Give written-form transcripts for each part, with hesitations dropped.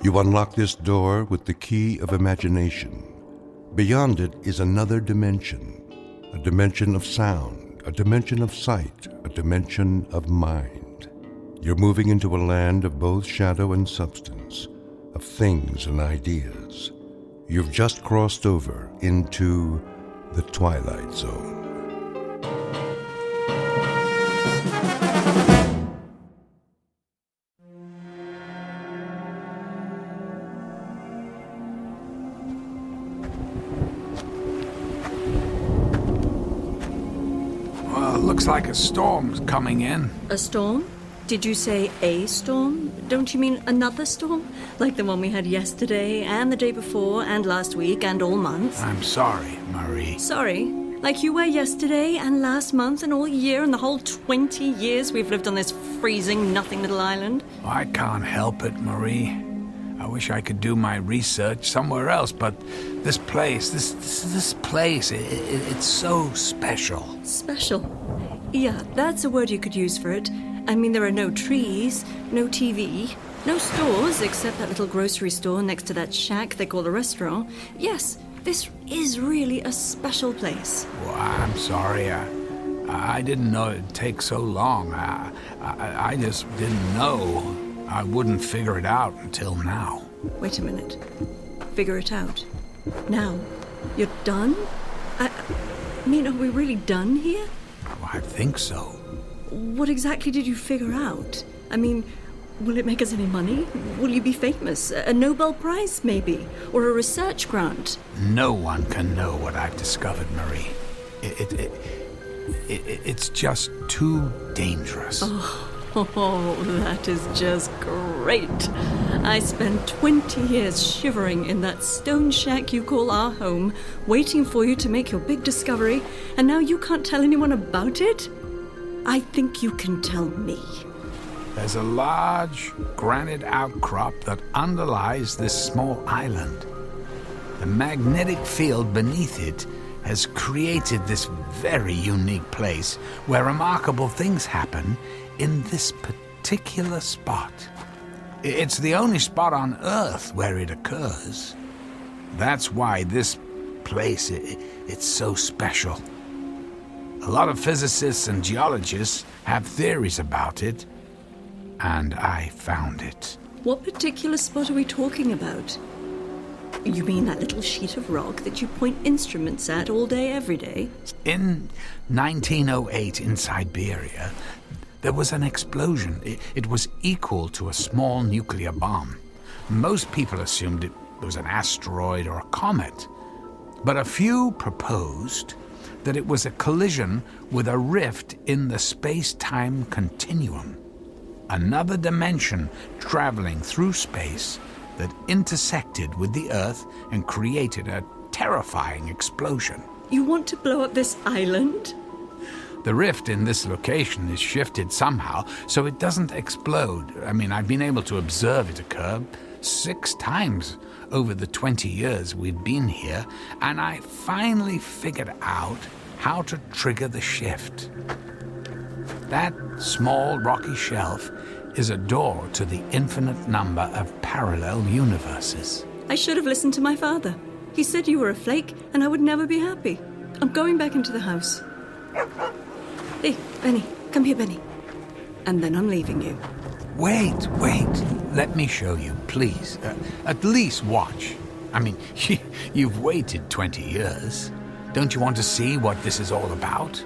You unlock this door with the key of imagination. Beyond it is another dimension, a dimension of sound, a dimension of sight, a dimension of mind. You're moving into a land of both shadow and substance, of things and ideas. You've just crossed over into the Twilight Zone. Well, looks like a storm's coming in. A storm? Did you say a storm? Don't you mean another storm? Like the one we had yesterday, and the day before, and last week, and all month? I'm sorry, Marie. Sorry? Like you were yesterday, and last month, and all year, and the whole 20 years we've lived on this freezing, nothing little island? I can't help it, Marie. I wish I could do my research somewhere else, but this place, this place, it's so special. Special? Yeah, that's a word you could use for it. I mean, there are no trees, no TV, no stores except that little grocery store next to that shack they call a restaurant. Yes, this is really a special place. Well, I'm sorry. I didn't know it'd take so long. I just didn't know. I wouldn't figure it out until now. Wait a minute. Figure it out. Now, you're done? I mean, are we really done here? Well, I think so. What exactly did you figure out? I mean, will it make us any money? Will you be famous? A Nobel Prize, maybe? Or a research grant? No one can know what I've discovered, Marie. It's just too dangerous. Oh, that is just great. I spent 20 years shivering in that stone shack you call our home, waiting for you to make your big discovery, and now you can't tell anyone about it? I think you can tell me. There's a large granite outcrop that underlies this small island. The magnetic field beneath it has created this very unique place where remarkable things happen in this particular spot. It's the only spot on Earth where it occurs. That's why this place, it's so special. A lot of physicists and geologists have theories about it, and I found it. What particular spot are we talking about? You mean that little sheet of rock that you point instruments at all day, every day? In 1908 in Siberia, there was an explosion. It was equal to a small nuclear bomb. Most people assumed it was an asteroid or a comet, but a few proposed that it was a collision with a rift in the space-time continuum. Another dimension traveling through space that intersected with the Earth and created a terrifying explosion. You want to blow up this island? The rift in this location is shifted somehow so it doesn't explode. I mean, I've been able to observe it occur 6 times over the 20 years we've been here, and I finally figured out how to trigger the shift. That small rocky shelf is a door to the infinite number of parallel universes. I should have listened to my father. He said you were a flake and I would never be happy. I'm going back into the house. Hey, Benny, come here, Benny. And then I'm leaving you. Wait. Let me show you, please. At least watch. I mean, you've waited 20 years. Don't you want to see what this is all about?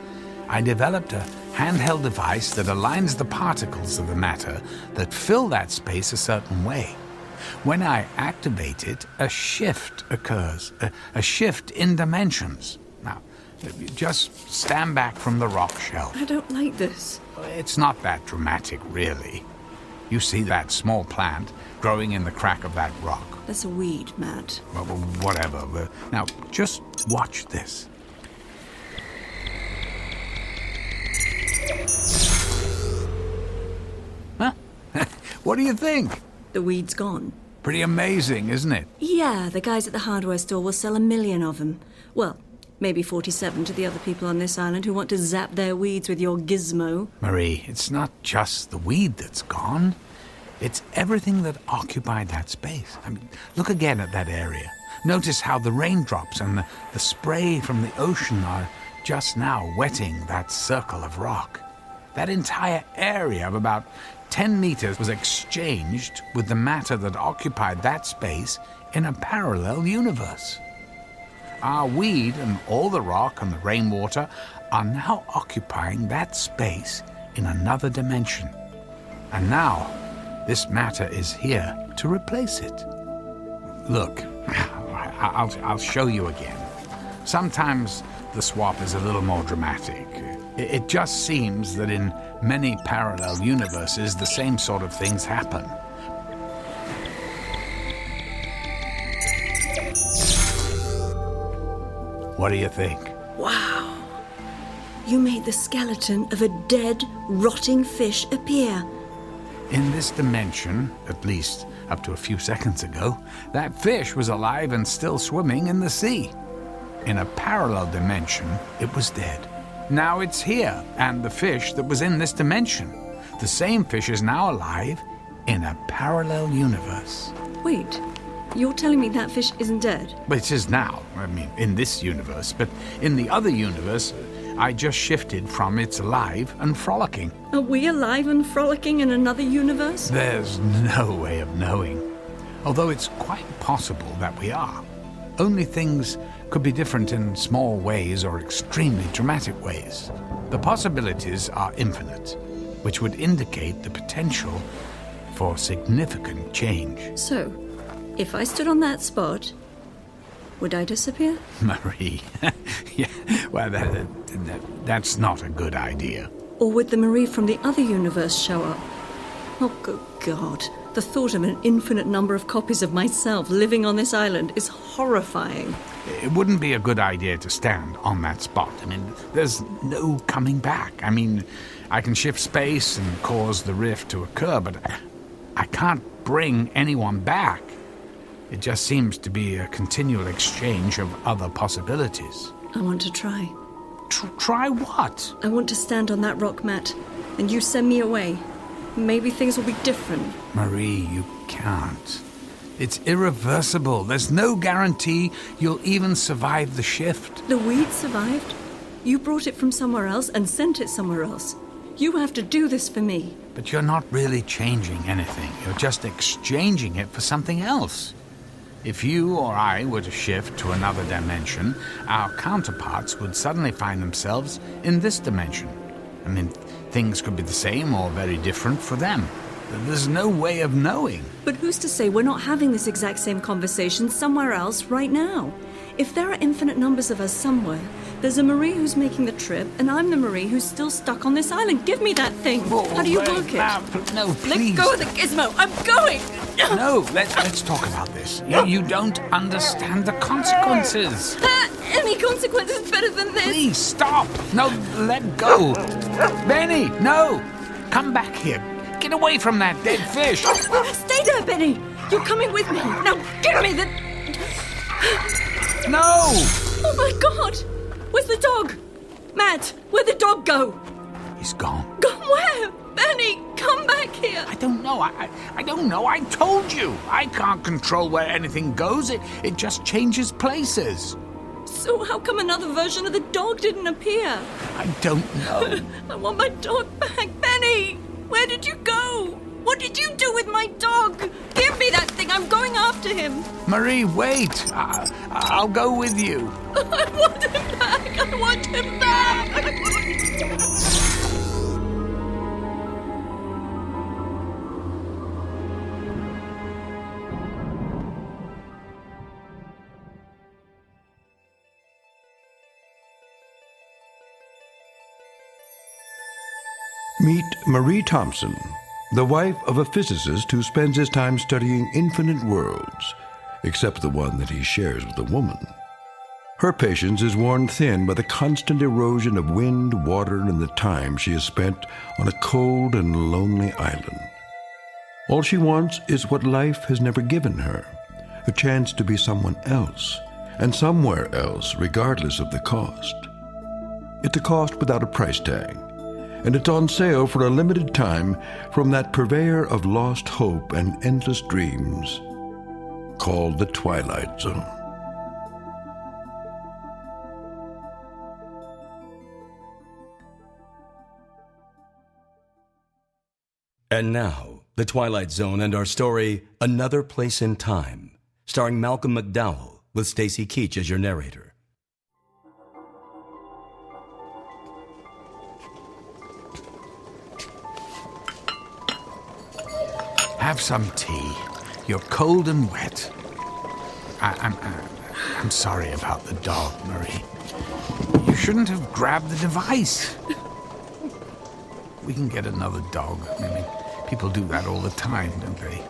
I developed a handheld device that aligns the particles of the matter that fill that space a certain way. When I activate it, a shift occurs, a shift in dimensions. Now, just stand back from the rock shelf. I don't like this. It's not that dramatic, really. You see that small plant growing in the crack of that rock. That's a weed, Matt. Well, whatever. Now, just watch this. Huh? What do you think? The weed's gone. Pretty amazing, isn't it? Yeah, the guys at the hardware store will sell 1 million of them. Well, maybe 47 to the other people on this island who want to zap their weeds with your gizmo. Marie, it's not just the weed that's gone. It's everything that occupied that space. I mean, look again at that area. Notice how the raindrops and the spray from the ocean are just now wetting that circle of rock. That entire area of about 10 meters was exchanged with the matter that occupied that space in a parallel universe. Our weed and all the rock and the rainwater are now occupying that space in another dimension. And now, this matter is here to replace it. Look, I'll show you again. Sometimes the swap is a little more dramatic. It just seems that in many parallel universes, the same sort of things happen. What do you think? Wow. You made the skeleton of a dead, rotting fish appear. In this dimension, at least up to a few seconds ago, that fish was alive and still swimming in the sea. In a parallel dimension, it was dead. Now it's here, and the fish that was in this dimension. The same fish is now alive in a parallel universe. Wait, you're telling me that fish isn't dead? But it is now, in this universe. But in the other universe, I just shifted from it's alive and frolicking. Are we alive and frolicking in another universe? There's no way of knowing. Although it's quite possible that we are. Only things could be different in small ways or extremely dramatic ways. The possibilities are infinite, which would indicate the potential for significant change. So, if I stood on that spot, would I disappear? Marie, yeah, well, that's not a good idea. Or would the Marie from the other universe show up? Oh, good God. The thought of an infinite number of copies of myself living on this island is horrifying. It wouldn't be a good idea to stand on that spot. There's no coming back. I can shift space and cause the rift to occur, but I can't bring anyone back. It just seems to be a continual exchange of other possibilities. I want to try. Try what? I want to stand on that rock mat, and you send me away. Maybe things will be different. Marie, you can't. It's irreversible. There's no guarantee you'll even survive the shift. The weed survived. You brought it from somewhere else and sent it somewhere else. You have to do this for me. But you're not really changing anything. You're just exchanging it for something else. If you or I were to shift to another dimension, our counterparts would suddenly find themselves in this dimension. Things could be the same or very different for them. There's no way of knowing. But who's to say we're not having this exact same conversation somewhere else right now? If there are infinite numbers of us somewhere, there's a Marie who's making the trip, and I'm the Marie who's still stuck on this island. Give me that thing. How do you work it? No, please. Let go of the gizmo. I'm going. No, let's talk about this. You don't understand the consequences. Any consequence is better than this. Please stop. No, let go. Benny, no. Come back here. Get away from that dead fish. Stay there, Benny. You're coming with me. Now give me the... No. Oh my God. Where's the dog? Matt, where'd the dog go? He's gone. Gone where? Benny, come back here. I don't know. I don't know. I told you. I can't control where anything goes. It just changes places. So how come another version of the dog didn't appear? I don't know. I want my dog back. Benny, where did you go? What did you do with my dog? Give me that thing. I'm going after him. Marie, wait. I'll go with you. I want him back. I want him back. Meet Marie Thompson, the wife of a physicist who spends his time studying infinite worlds, except the one that he shares with a woman. Her patience is worn thin by the constant erosion of wind, water, and the time she has spent on a cold and lonely island. All she wants is what life has never given her, a chance to be someone else, and somewhere else, regardless of the cost. It's a cost without a price tag, and it's on sale for a limited time from that purveyor of lost hope and endless dreams called the Twilight Zone. And now, The Twilight Zone and our story, Another Place in Time, starring Malcolm McDowell, with Stacy Keach as your narrator. Have some tea. You're cold and wet. I'm sorry about the dog, Marie. You shouldn't have grabbed the device. We can get another dog. I mean, people do that all the time, don't they?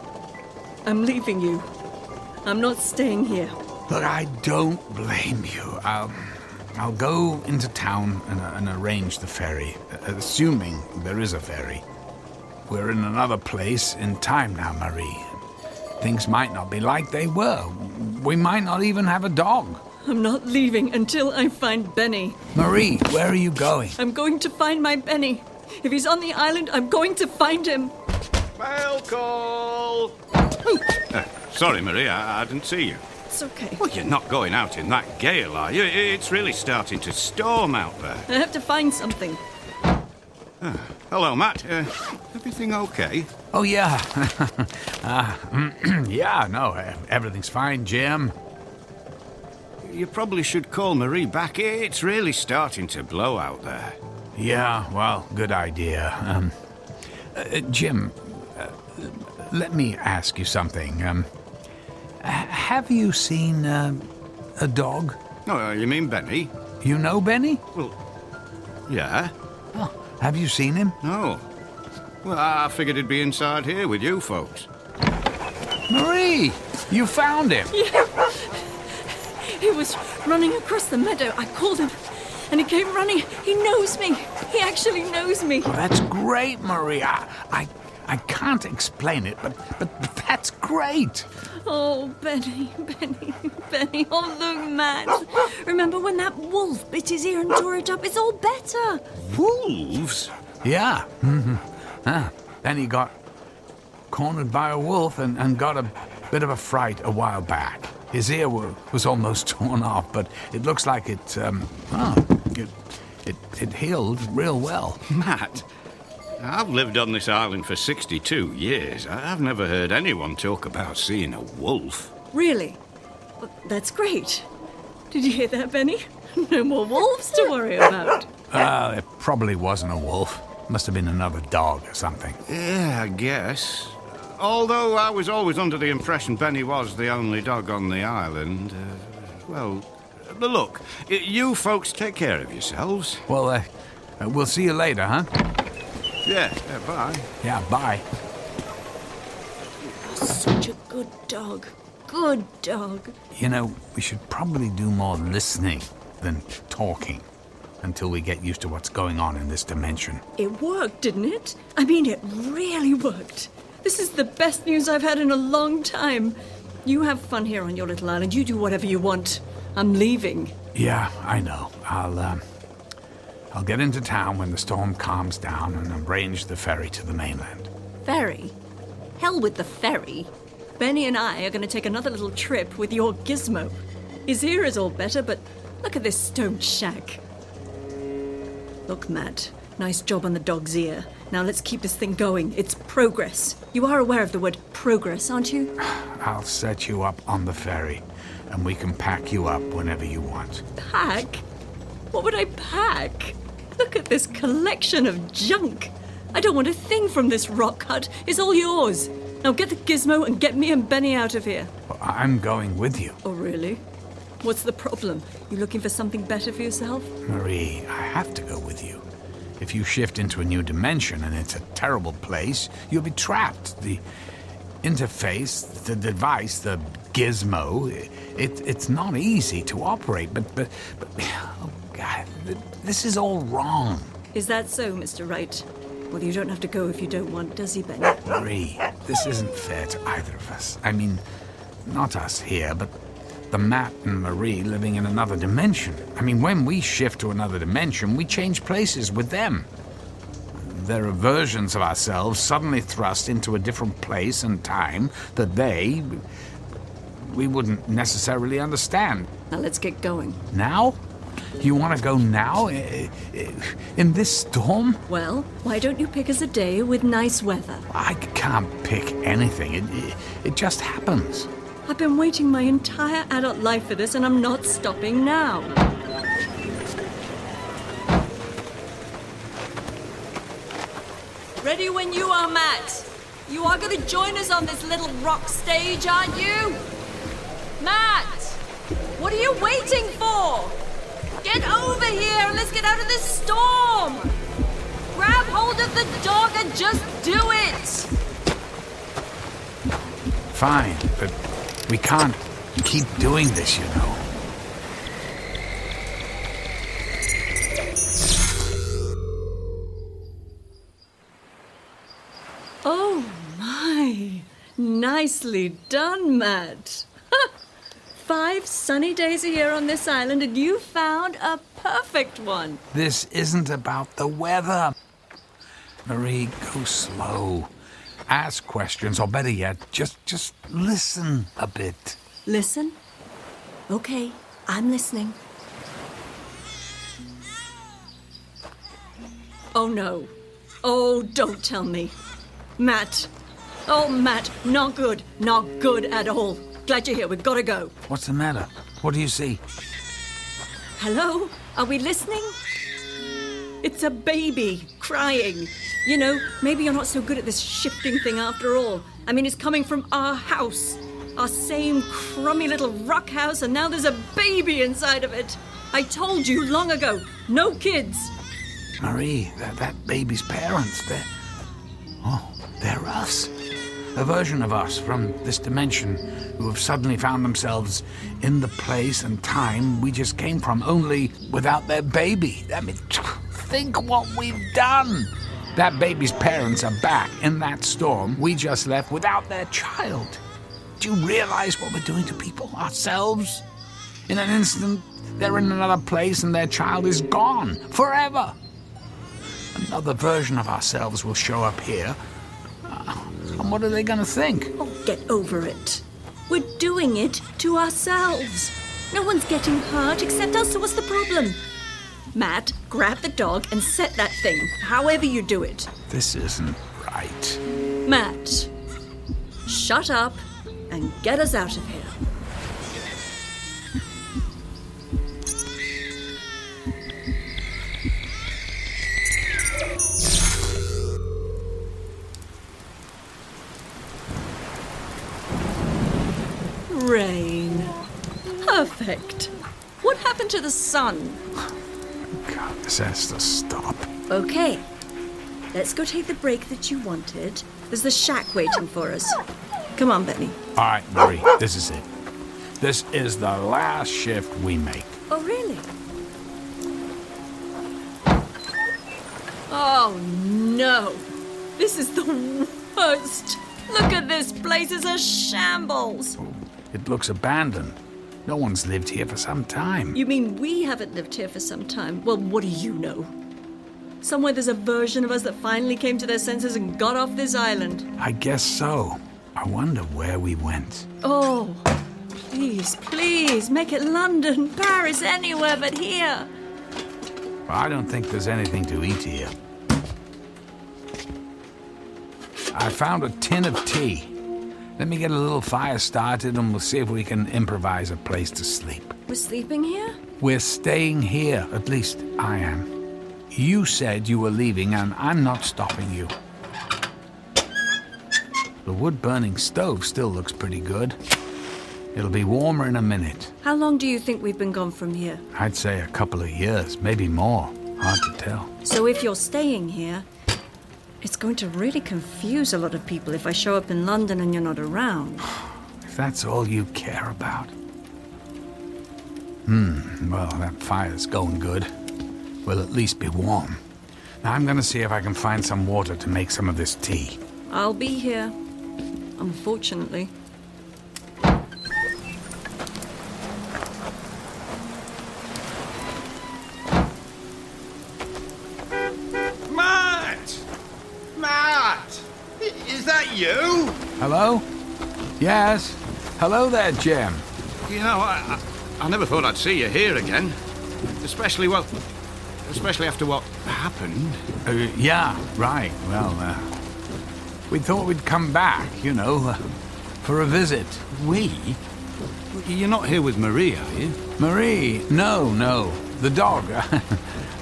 I'm leaving you. I'm not staying here. Look, I don't blame you. I'll go into town and arrange the ferry, assuming there is a ferry. We're in another place in time now, Marie. Things might not be like they were. We might not even have a dog. I'm not leaving until I find Benny. Marie, where are you going? I'm going to find my Benny. If he's on the island, I'm going to find him. Mail call! Sorry, Marie, I didn't see you. It's okay. Well, you're not going out in that gale, are you? It's really starting to storm out there. I have to find something. Hello, Matt. Everything okay? Oh, yeah. Yeah, no, everything's fine, Jim. You probably should call Marie back. It's really starting to blow out there. Yeah, well, good idea. Jim, let me ask you something. Have you seen a dog? Oh, you mean Benny? You know Benny? Well, yeah. Oh, have you seen him? No. Well, I figured he'd be inside here with you folks. Marie, you found him. Yeah. He was running across the meadow. I called him, and he came running. He knows me. He actually knows me. Oh, that's great, Marie. I can't explain it, but that's great. Oh, Benny. Oh, look, Matt. Remember when that wolf bit his ear and tore it up? It's all better. Wolves? Yeah. Then he got cornered by a wolf and got a bit of a fright a while back. His ear was almost torn off, but it looks like it healed real well. Matt, I've lived on this island for 62 years. I've never heard anyone talk about seeing a wolf. Really? Well, that's great. Did you hear that, Benny? No more wolves to worry about. It probably wasn't a wolf. Must have been another dog or something. Yeah, I guess. Although I was always under the impression Benny was the only dog on the island. But look, you folks take care of yourselves. Well, we'll see you later, huh? Yeah, bye. Yeah, bye. Such a good dog. Good dog. You know, we should probably do more listening than talking until we get used to what's going on in this dimension. It worked, didn't it? I mean, it really worked. This is the best news I've had in a long time. You have fun here on your little island. You do whatever you want. I'm leaving. Yeah, I know. I'll get into town when the storm calms down and arrange the ferry to the mainland. Ferry? Hell with the ferry. Benny and I are going to take another little trip with your gizmo. His ear is all better, but look at this stone shack. Look, Matt, nice job on the dog's ear. Now let's keep this thing going. It's progress. You are aware of the word progress, aren't you? I'll set you up on the ferry, and we can pack you up whenever you want. Pack? What would I pack? Look at this collection of junk. I don't want a thing from this rock hut. It's all yours. Now get the gizmo and get me and Benny out of here. Well, I'm going with you. Oh, really? What's the problem? You looking for something better for yourself? Marie, I have to go with you. If you shift into a new dimension and it's a terrible place, you'll be trapped. The interface, the device, the gizmo, it's not easy to operate, but oh God, this is all wrong. Is that so, Mr. Wright? Well, you don't have to go if you don't want, does he, Benny? Marie, this isn't fair to either of us. I mean, not us here, but the Matt and Marie living in another dimension. I mean, when we shift to another dimension, we change places with them. there are versions of ourselves suddenly thrust into a different place and time that we wouldn't necessarily understand. Now let's get going. Now? You want to go now? In this storm? Well, why don't you pick us a day with nice weather? I can't pick anything. It just happens. I've been waiting my entire adult life for this, and I'm not stopping now. Ready when you are, Matt. You are going to join us on this little rock stage, aren't you? Matt! What are you waiting for? Get over here and let's get out of this storm! Grab hold of the dog and just do it! Fine, but we can't keep doing this, you know. Oh my! Nicely done, Matt. 5 sunny days a year on this island, and you found a perfect one. This isn't about the weather. Marie, go slow. Ask questions, or better yet, just listen a bit. Listen? Okay, I'm listening. Oh no. Oh, don't tell me. Matt. Oh, Matt, not good. Not good at all. Glad you're here. We've got to go. What's the matter? What do you see? Hello? Are we listening? It's a baby crying. You know, maybe you're not so good at this shifting thing after all. I mean, it's coming from our house. Our same crummy little rock house, and now there's a baby inside of it. I told you long ago, no kids. Marie, that baby's parents, they're us. A version of us from this dimension who have suddenly found themselves in the place and time we just came from, only without their baby. I mean, think what we've done. That baby's parents are back in that storm we just left without their child. Do you realize what we're doing to people, ourselves? In an instant, they're in another place and their child is gone forever. Another version of ourselves will show up here. And what are they going to think? Oh, get over it. We're doing it to ourselves. No one's getting hurt except us, so what's the problem? Matt, grab the dog and set that thing, however you do it. This isn't right. Matt, shut up and get us out of here. Rain. Perfect. What happened to the sun? God, this has to stop. Okay. Let's go take the break that you wanted. There's the shack waiting for us. Come on, Benny. All right, Marie, this is it. This is the last shift we make. Oh, really? Oh, no. This is the worst. Look at this place. It's a shambles. It looks abandoned. No one's lived here for some time. You mean we haven't lived here for some time? Well, what do you know? Somewhere there's a version of us that finally came to their senses and got off this island. I guess so. I wonder where we went. Oh, please, please, make it London, Paris, anywhere but here. I don't think there's anything to eat here. I found a tin of tea. Let me get a little fire started and we'll see if we can improvise a place to sleep. We're sleeping here? We're staying here, at least I am. You said you were leaving and I'm not stopping you. The wood-burning stove still looks pretty good. It'll be warmer in a minute. How long do you think we've been gone from here? I'd say a couple of years, maybe more. Hard to tell. So if you're staying here, it's going to really confuse a lot of people if I show up in London and you're not around. If that's all you care about. Well, that fire's going good. We'll at least be warm. Now I'm gonna see if I can find some water to make some of this tea. I'll be here, unfortunately. Matt! you? Hello? Yes? Hello there, Jim. You know, I never thought I'd see you here again. Especially after what happened. Yeah, right. Well, we thought we'd come back, for a visit. We? You're not here with Marie, are you? Marie? No. The dog.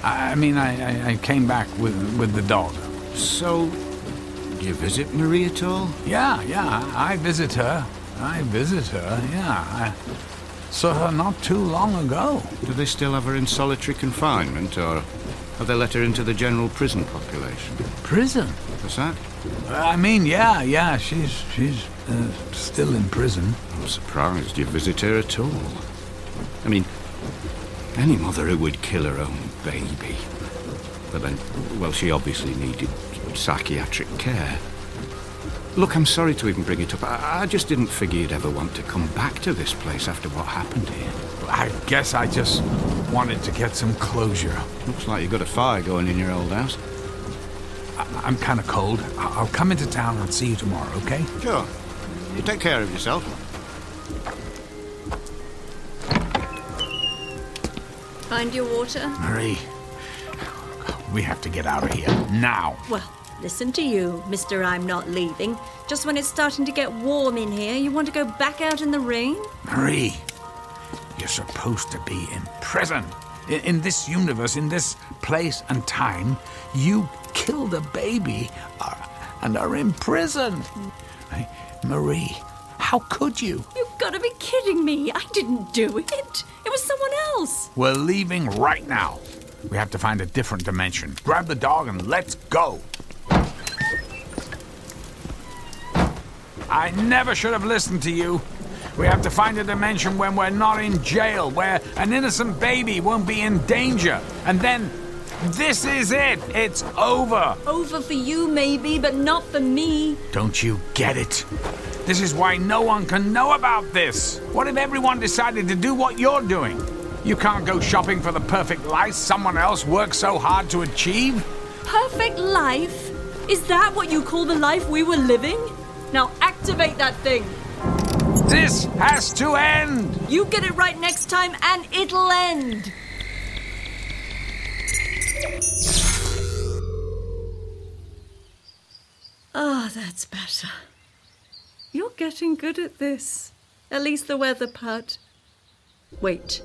I came back with the dog. So, do you visit Marie at all? Yeah, I visit her, yeah. I saw her not too long ago. Do they still have her in solitary confinement, or have they let her into the general prison population? Prison? What's that? Yeah, she's still in prison. I'm surprised you visit her at all. I mean, any mother who would kill her own baby. But then, well, she obviously needed psychiatric care. Look, I'm sorry to even bring it up. I just didn't figure you'd ever want to come back to this place after what happened here. I guess I just wanted to get some closure. Looks like you've got a fire going in your old house. I'm kind of cold. I'll come into town and see you tomorrow, okay? Sure. You take care of yourself. Find your water? Marie, we have to get out of here now. Well, listen to you, Mr. I'm not leaving. Just when it's starting to get warm in here, you want to go back out in the rain? Marie, you're supposed to be in prison. In this universe, in this place and time, you killed a baby and are in prison. Marie, how could you? You've got to be kidding me. I didn't do it. It was someone else. We're leaving right now. We have to find a different dimension. Grab the dog and let's go. I never should have listened to you. We have to find a dimension when we're not in jail, where an innocent baby won't be in danger. And then, this is it. It's over. Over for you, maybe, but not for me. Don't you get it? This is why no one can know about this. What if everyone decided to do what you're doing? You can't go shopping for the perfect life someone else worked so hard to achieve. Perfect life? Is that what you call the life we were living? Now activate that thing. This has to end! You get it right next time and it'll end! Ah, that's better. You're getting good at this. At least the weather part. Wait.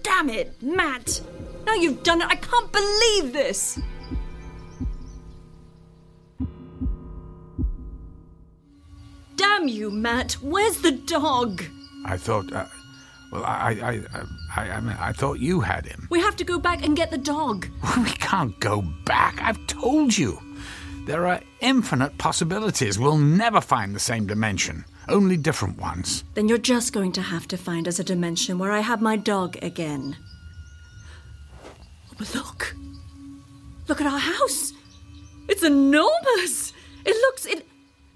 Damn it, Matt! Now you've done it! I can't believe this! Damn you, Matt! Where's the dog? I thought, I thought you had him. We have to go back and get the dog. We can't go back. I've told you. There are infinite possibilities. We'll never find the same dimension. Only different ones. Then you're just going to have to find us a dimension where I have my dog again. Oh, but look. Look at our house. It's enormous.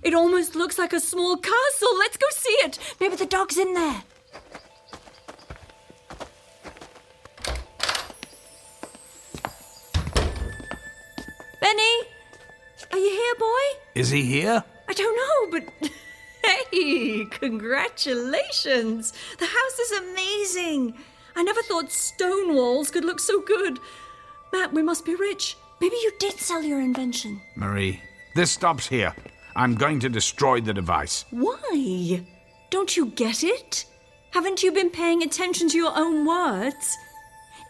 It almost looks like a small castle. Let's go see it. Maybe the dog's in there. Benny? Are you here, boy? Is he here? I don't know, but... Hey, congratulations. The house is amazing. I never thought stone walls could look so good. Matt, we must be rich. Maybe you did sell your invention. Marie, this stops here. I'm going to destroy the device. Why? Don't you get it? Haven't you been paying attention to your own words?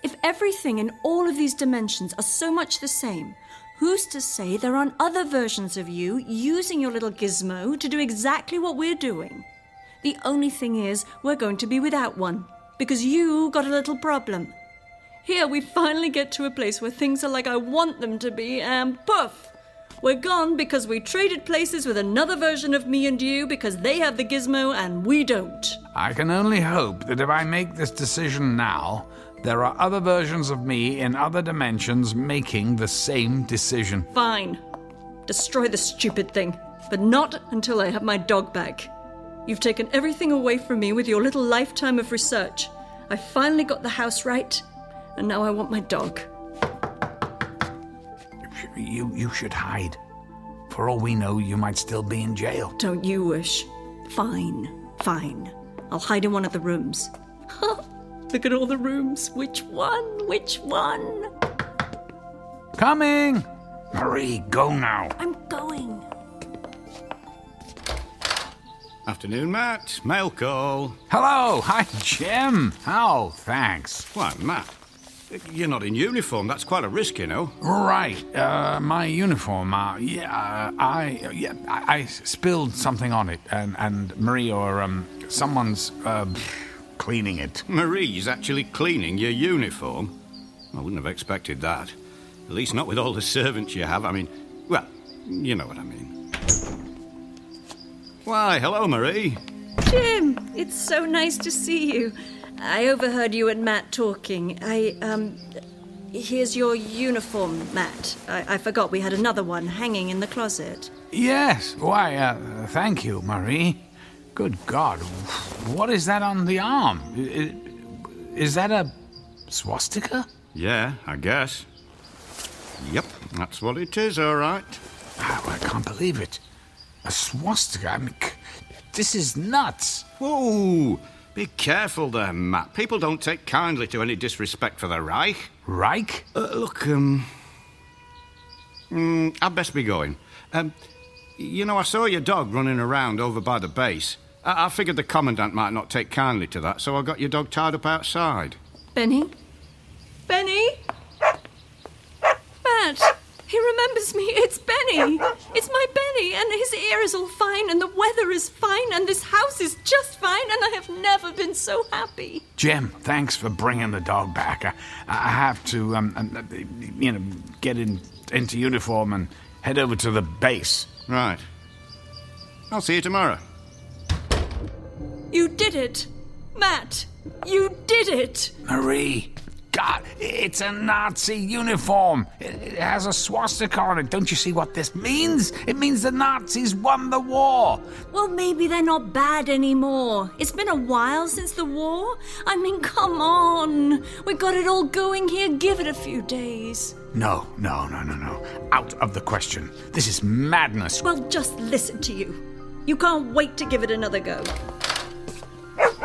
If everything in all of these dimensions are so much the same, who's to say there aren't other versions of you using your little gizmo to do exactly what we're doing? The only thing is, we're going to be without one, because you got a little problem. Here we finally get to a place where things are like I want them to be, and poof! We're gone because we traded places with another version of me and you because they have the gizmo and we don't. I can only hope that if I make this decision now, there are other versions of me in other dimensions making the same decision. Fine. Destroy the stupid thing, but not until I have my dog back. You've taken everything away from me with your little lifetime of research. I finally got the house right, and now I want my dog. You should hide For all we know, you might still be in jail. Don't you wish? Fine. I'll hide in one of the rooms. Look at all the rooms. Which one? Coming! Marie, go now. I'm going. Afternoon, Matt. Mail call. Hello! Hi, Jim! Oh, thanks. Why, Matt? You're not in uniform. That's quite a risk, you know. Right, my uniform, I spilled something on it, and Marie or, someone's, cleaning it. Marie's actually cleaning your uniform? I wouldn't have expected that. At least not with all the servants you have. I mean, well, you know what I mean. Why, hello, Marie. Jim, it's so nice to see you. I overheard you and Matt talking. Here's your uniform, Matt. I forgot we had another one hanging in the closet. Yes, why, thank you, Marie. Good God, what is that on the arm? Is that a swastika? Yeah, I guess. Yep, that's what it is, all right. Oh, I can't believe it. A swastika, I mean, this is nuts. Whoa! Be careful there, Matt. People don't take kindly to any disrespect for the Reich. Reich? Look, I'd best be going. You know, I saw your dog running around over by the base. I figured the Commandant might not take kindly to that, so I got your dog tied up outside. Benny? Matt, he remembers me. It's Benny. It's my Benny, and his ear is all fine, and the weather is fine, and this house is just fine, and I have never been so happy. Jim, thanks for bringing the dog back. I have to, get into uniform and head over to the base. Right. I'll see you tomorrow. You did it. Matt, you did it. Marie, God, it's a Nazi uniform. It has a swastika on it. Don't you see what this means? It means the Nazis won the war. Well, maybe they're not bad anymore. It's been a while since the war. I mean, come on. We got it all going here. Give it a few days. No. Out of the question. This is madness. Well, just listen to you. You can't wait to give it another go.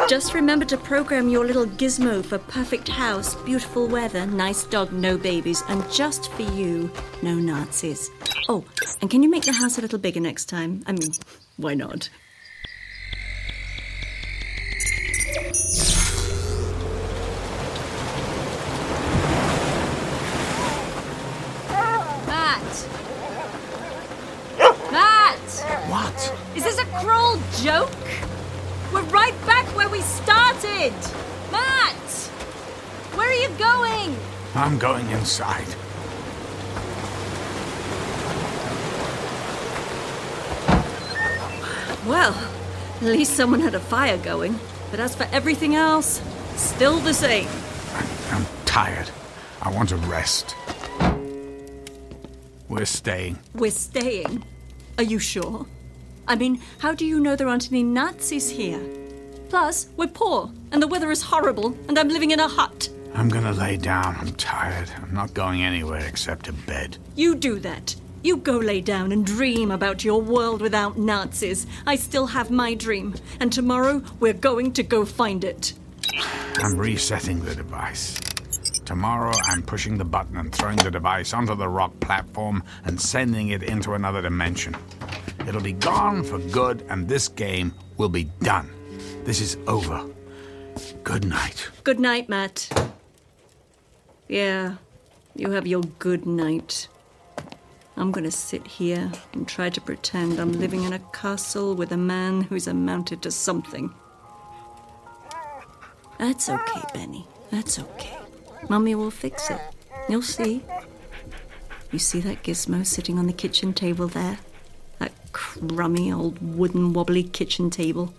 Just remember to program your little gizmo for perfect house, beautiful weather, nice dog, no babies, and just for you, no Nazis. Oh, and can you make the house a little bigger next time? I mean, why not? Matt! What? Is this a cruel joke? We're right back where we started! Matt! Where are you going? I'm going inside. Well, at least someone had a fire going. But as for everything else, still the same. I'm tired. I want to rest. We're staying. We're staying? Are you sure? I mean, how do you know there aren't any Nazis here? Plus, we're poor, and the weather is horrible, and I'm living in a hut. I'm gonna lay down. I'm tired. I'm not going anywhere except to bed. You do that. You go lay down and dream about your world without Nazis. I still have my dream, and tomorrow we're going to go find it. I'm resetting the device. Tomorrow I'm pushing the button and throwing the device onto the rock platform and sending it into another dimension. It'll be gone for good, and this game will be done. This is over. Good night. Good night, Matt. Yeah, you have your good night. I'm gonna sit here and try to pretend I'm living in a castle with a man who's amounted to something. That's okay, Benny. That's okay. Mummy will fix it. You'll see. You see that gizmo sitting on the kitchen table there? That crummy old wooden wobbly kitchen table?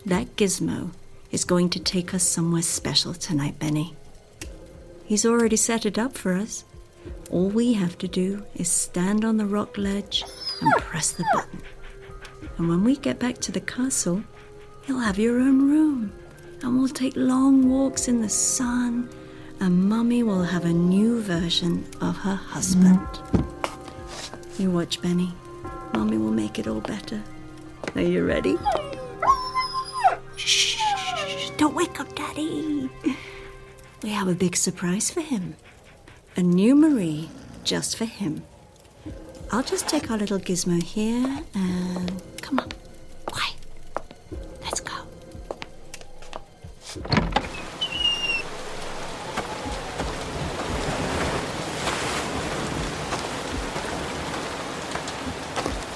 That gizmo is going to take us somewhere special tonight, Benny. He's already set it up for us. All we have to do is stand on the rock ledge and press the button. And when we get back to the castle, you'll have your own room. And we'll take long walks in the sun, and Mummy will have a new version of her husband. You watch, Benny. Mommy will make it all better. Are you ready? Shh! Don't wake up Daddy. We have a big surprise for him. A new Marie just for him. I'll just take our little gizmo here and... Come on. Quiet. Let's go.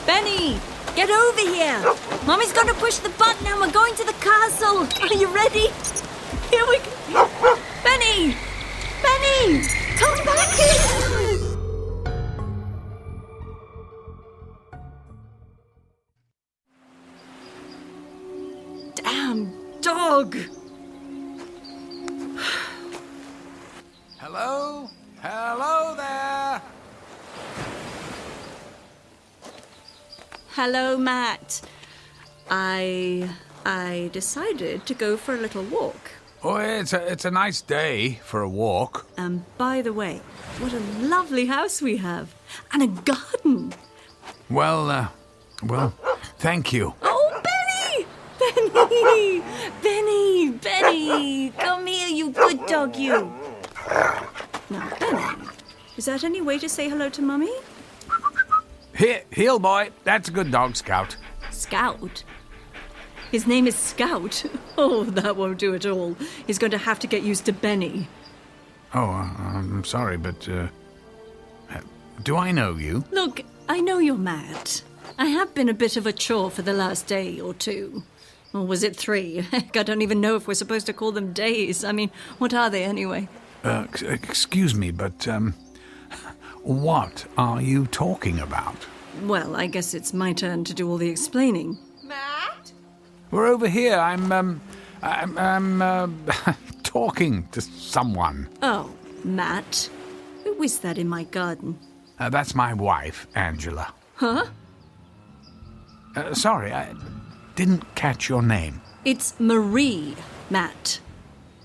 Benny! Get over here! Mommy's going to push the button and we're going to the castle! Are you ready? Here we go! Benny! Benny! Come back here! Damn dog! Hello? Hello there! Hello, Matt. I decided to go for a little walk. Oh, it's a nice day for a walk. And by the way, what a lovely house we have. And a garden. Well, thank you. Oh, Benny! Benny! Benny! Benny! Come here, you good dog, you. Now, Benny, is that any way to say hello to Mummy? Here, heel boy. That's a good dog, Scout. Scout? His name is Scout. Oh, that won't do at all. He's going to have to get used to Benny. Oh, I'm sorry, but, do I know you? Look, I know you're mad. I have been a bit of a chore for the last day or two. Or was it 3? Heck, I don't even know if we're supposed to call them days. I mean, what are they anyway? Excuse me, but, what are you talking about? Well, I guess it's my turn to do all the explaining. Matt? We're over here. I'm talking to someone. Oh, Matt. Who is that in my garden? That's my wife, Angela. Huh? Sorry, I didn't catch your name. It's Marie, Matt.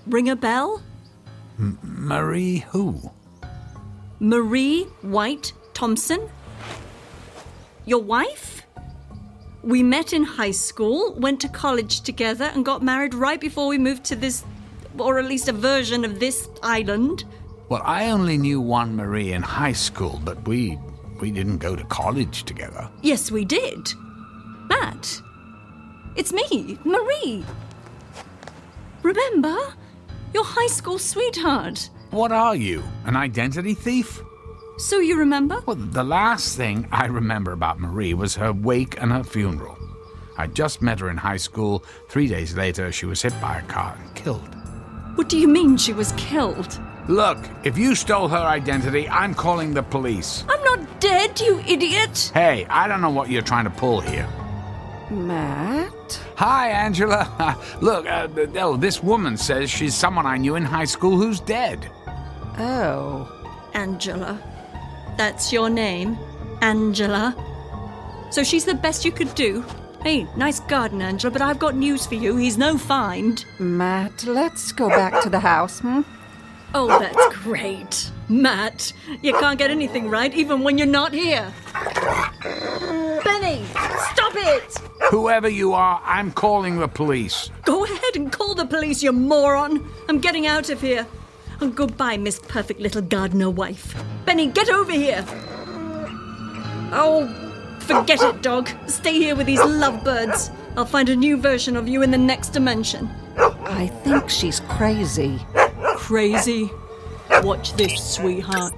Ring a bell? Marie who? Marie White Thompson? Your wife? We met in high school, went to college together, and got married right before we moved to this, or at least a version of this island. Well, I only knew one Marie in high school, but we didn't go to college together. Yes, we did. Matt, it's me, Marie. Remember? Your high school sweetheart. What are you, an identity thief? So you remember? Well, the last thing I remember about Marie was her wake and her funeral. I just met her in high school. 3 days later, she was hit by a car and killed. What do you mean she was killed? Look, if you stole her identity, I'm calling the police. I'm not dead, you idiot! Hey, I don't know what you're trying to pull here. Matt? Hi, Angela. Look, this woman says she's someone I knew in high school who's dead. Oh. Angela. That's your name? Angela? So she's the best you could do? Hey, nice garden, Angela, but I've got news for you. He's no find. Matt, let's go back to the house, Oh, that's great. Matt, you can't get anything right even when you're not here. Benny, stop it! Whoever you are, I'm calling the police. Go ahead and call the police, you moron. I'm getting out of here. And goodbye, Miss Perfect Little Gardener Wife. Benny, get over here. Oh, forget it, dog. Stay here with these lovebirds. I'll find a new version of you in the next dimension. I think she's crazy. Crazy? Watch this, sweetheart.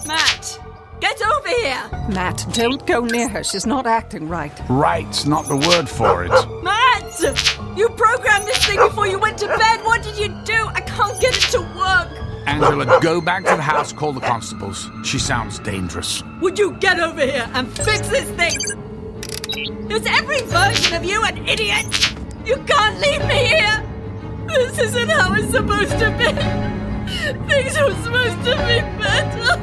Matt, get over here. Matt, don't go near her. She's not acting right. Right's not the word for it. Matt! You programmed this thing before you went to bed. What did you do? I can't get it to work. Angela, go back to the house, call the constables. She sounds dangerous. Would you get over here and fix this thing? Is every version of you an idiot? You can't leave me here. This isn't how it's supposed to be. Things were supposed to be better.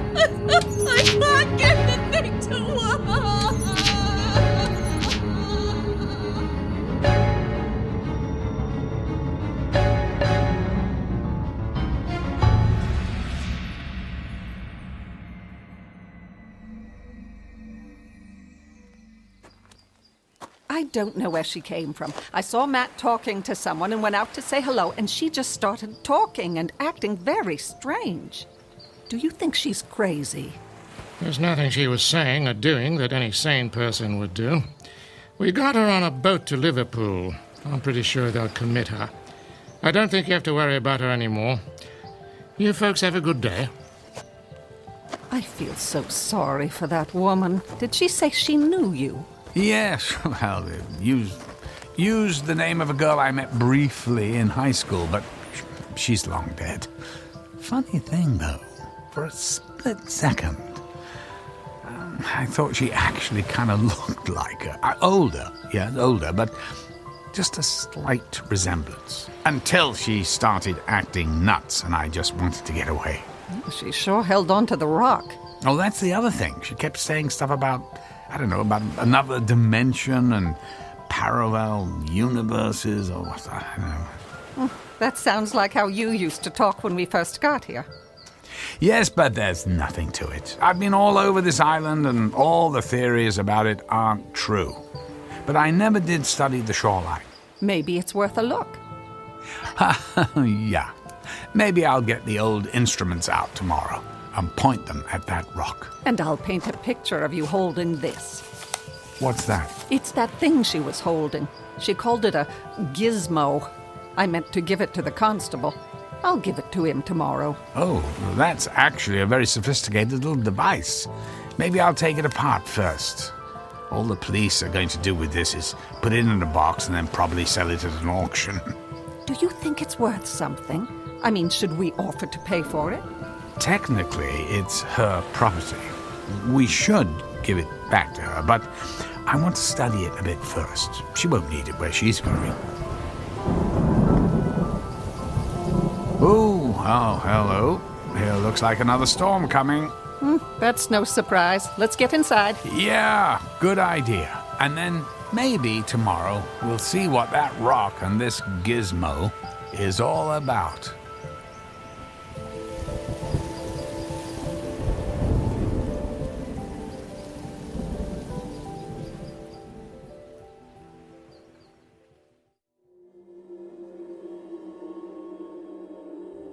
I can't get the thing to work. I don't know where she came from. I saw Matt talking to someone and went out to say hello, and she just started talking and acting very strange. Do you think she's crazy? There's nothing she was saying or doing that any sane person would do. We got her on a boat to Liverpool. I'm pretty sure they'll commit her. I don't think you have to worry about her anymore. You folks have a good day. I feel so sorry for that woman. Did she say she knew you? Yes, well, used the name of a girl I met briefly in high school, but she's long dead. Funny thing, though, for a split second, I thought she actually kind of looked like her. Older, but just a slight resemblance. Until she started acting nuts, and I just wanted to get away. She sure held on to the rock. Oh, that's the other thing. She kept saying stuff about another dimension and parallel universes or what, I don't know. That sounds like how you used to talk when we first got here. Yes, but there's nothing to it. I've been all over this island and all the theories about it aren't true. But I never did study the shoreline. Maybe it's worth a look. Yeah. Maybe I'll get the old instruments out tomorrow and point them at that rock. And I'll paint a picture of you holding this. What's that? It's that thing she was holding. She called it a gizmo. I meant to give it to the constable. I'll give it to him tomorrow. Oh, well, that's actually a very sophisticated little device. Maybe I'll take it apart first. All the police are going to do with this is put it in a box and then probably sell it at an auction. Do you think it's worth something? I mean, should we offer to pay for it? Technically, it's her property. We should give it back to her, but I want to study it a bit first. She won't need it where she's going. Oh, hello. Here looks like another storm coming. That's no surprise. Let's get inside. Yeah, good idea. And then maybe tomorrow we'll see what that rock and this gizmo is all about.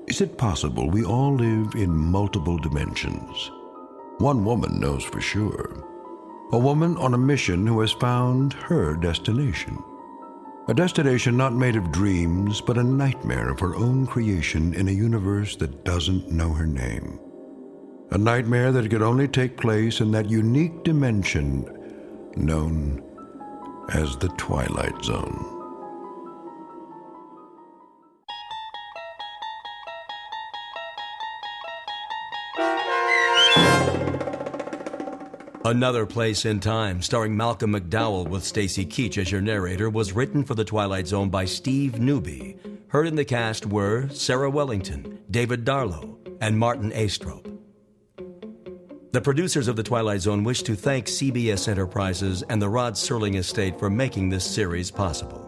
Is it possible we all live in multiple dimensions? One woman knows for sure. A woman on a mission who has found her destination. A destination not made of dreams, but a nightmare of her own creation in a universe that doesn't know her name. A nightmare that could only take place in that unique dimension known as the Twilight Zone. Another Place in Time, starring Malcolm McDowell with Stacy Keach as your narrator, was written for The Twilight Zone by Steve Newby. Heard in the cast were Sarah Wellington, David Darlow, and Martin Astrop. The producers of The Twilight Zone wish to thank CBS Enterprises and the Rod Serling Estate for making this series possible.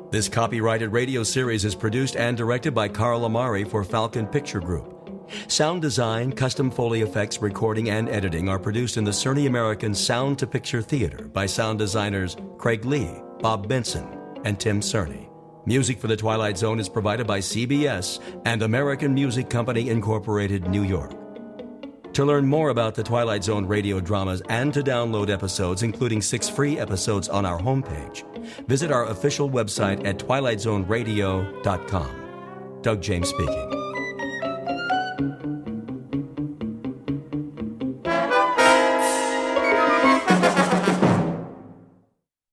This copyrighted radio series is produced and directed by Carl Amari for Falcon Picture Group. Sound design, custom Foley effects, recording, and editing are produced in the Cerny American Sound to Picture Theater by sound designers Craig Lee, Bob Benson, and Tim Cerny. Music for The Twilight Zone is provided by CBS and American Music Company Incorporated, New York. To learn more about the Twilight Zone radio dramas and to download episodes, including 6 free episodes on our homepage, visit our official website at twilightzoneradio.com. Doug James speaking.